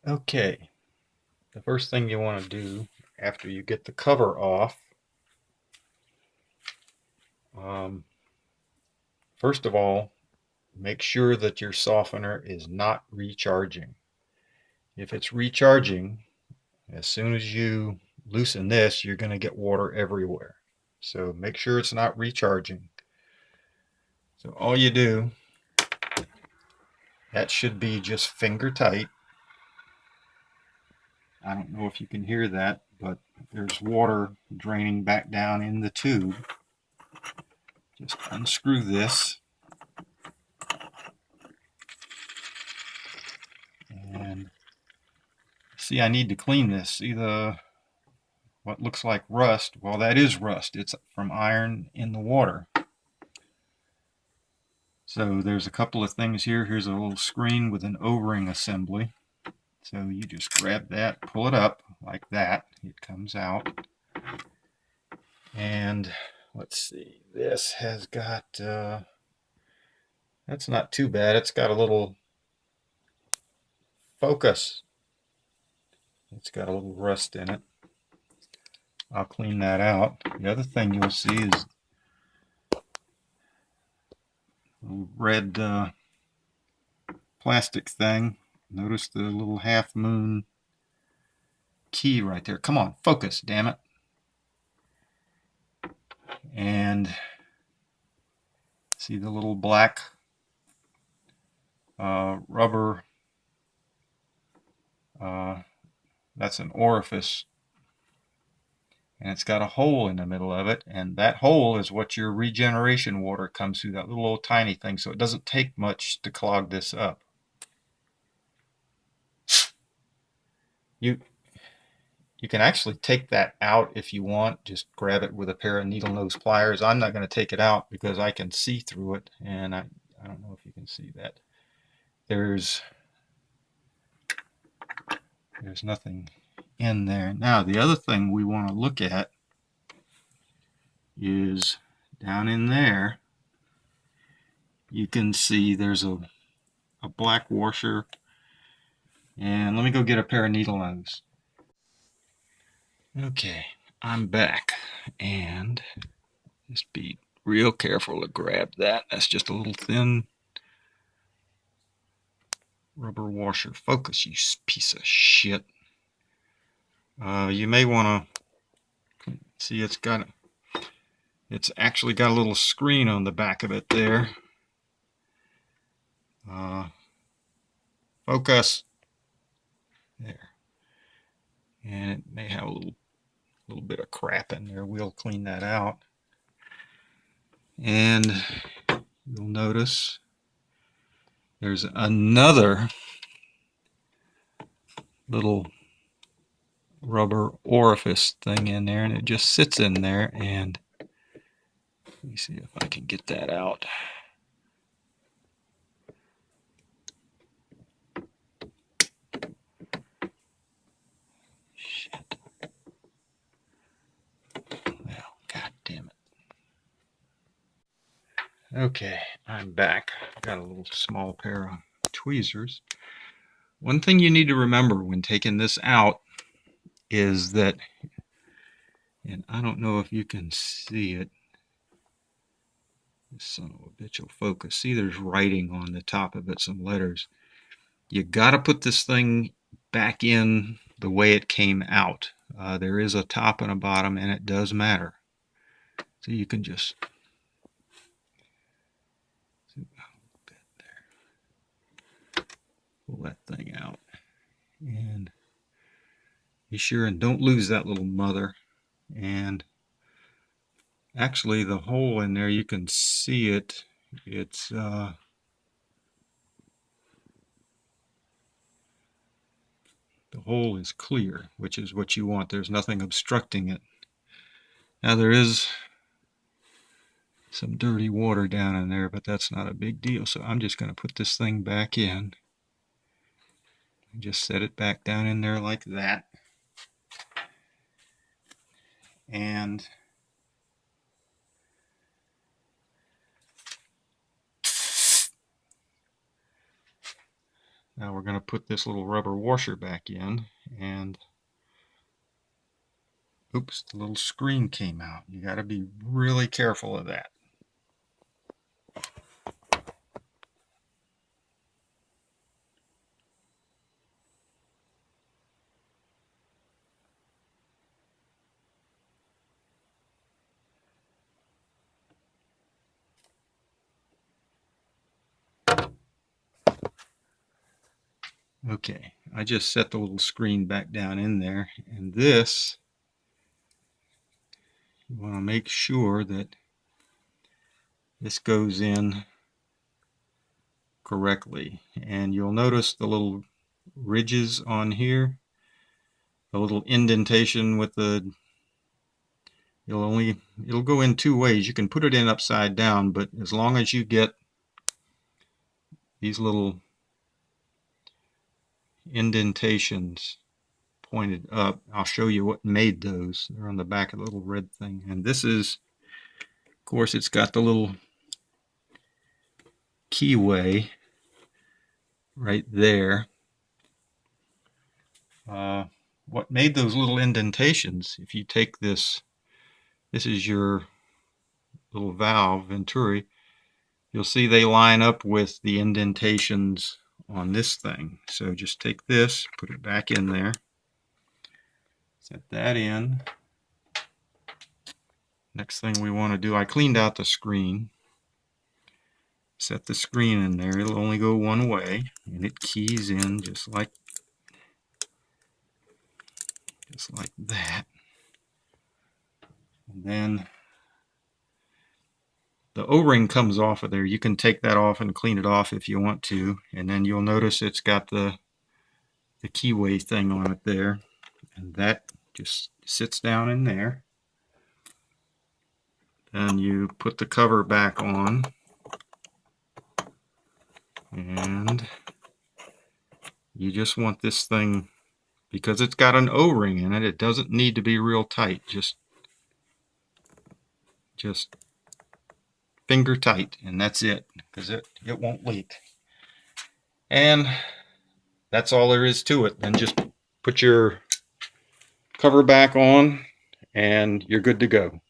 Okay, the first thing you want to do after you get the cover off, um, first of all, make sure that your softener is not recharging. If it's recharging, as soon as you loosen this, you're going to get water everywhere. So make sure it's not recharging. So all you do, that should be just finger tight. I don't know if you can hear that, but there's water draining back down in the tube. Just unscrew this. And see, I need to clean this. See what looks like rust? Well, that is rust. It's from iron in the water. So there's a couple of things here. Here's a little screen with an O-ring assembly. So you just grab that, pull it up like that. It comes out. And let's see, this has got, that's not too bad. It's got a little focus. It's got a little rust in it. I'll clean that out. The other thing you'll see is a little red plastic thing. Notice the little half moon key right there. Come on, focus, damn it. And see the little black rubber, that's an orifice, and it's got a hole in the middle of it, and that hole is what your regeneration water comes through, that little old tiny thing, so it doesn't take much to clog this up. You can actually take that out if you want. Just grab it with a pair of needle nose pliers. I'm not going to take it out because I can see through it, and I don't know if you can see that. There's nothing in there. Now the other thing we want to look at is down in there. You can see there's a black washer, and let me go get a pair of needle nose. Okay, I'm back, and just be real careful to grab that. That's just a little thin rubber washer. Focus, you piece of shit. You may want to see it's actually got a little screen on the back of it there. Focus. There. And it may have a little bit of crap in there. We'll clean that out. And you'll notice there's another little rubber orifice thing in there, and it just sits in there. And let me see if I can get that out. Shit. Well, god damn it. Okay, I'm back. Got a little small pair of tweezers. One thing you need to remember when taking this out is that, and I don't know if you can see it, this son of a bitch will focus. See, there's writing on the top of it, some letters. You got to put this thing back in the way it came out. There is a top and a bottom, and it does matter. So you can just pull that thing out, and be sure and don't lose that little mother. And actually, the hole in there, you can see it. It's the hole is clear, which is what you want. There's nothing obstructing it. Now there is some dirty water down in there, but that's not a big deal. So I'm just going to put this thing back in. Just set it back down in there like that. And Now we're going to put this little rubber washer back in, and oops, the little screen came out. You got to be really careful of that. Okay, I just set the little screen back down in there, and this, you want to make sure that this goes in correctly. And you'll notice the little ridges on here, the little indentation with the, it'll go in two ways. You can put it in upside down, but as long as you get these little indentations pointed up, I'll show you what made those. They're on the back of the little red thing. And this is, of course, it's got the little keyway right there. What made those little indentations, if you take this is your little valve, Venturi, you'll see they line up with the indentations on this thing. So just take this, put it back in there, set that in. Next thing we want to do, I cleaned out the screen. Set the screen in there. It'll only go one way, and it keys in just like that. And then the O-ring comes off of there. You can take that off and clean it off if you want to. And then you'll notice it's got the keyway thing on it there. And that just sits down in there. Then you put the cover back on. And you just want this thing, because it's got an O-ring in it, it doesn't need to be real tight. Just finger tight, and that's it, because it won't leak. And that's all there is to it. Then just put your cover back on and you're good to go.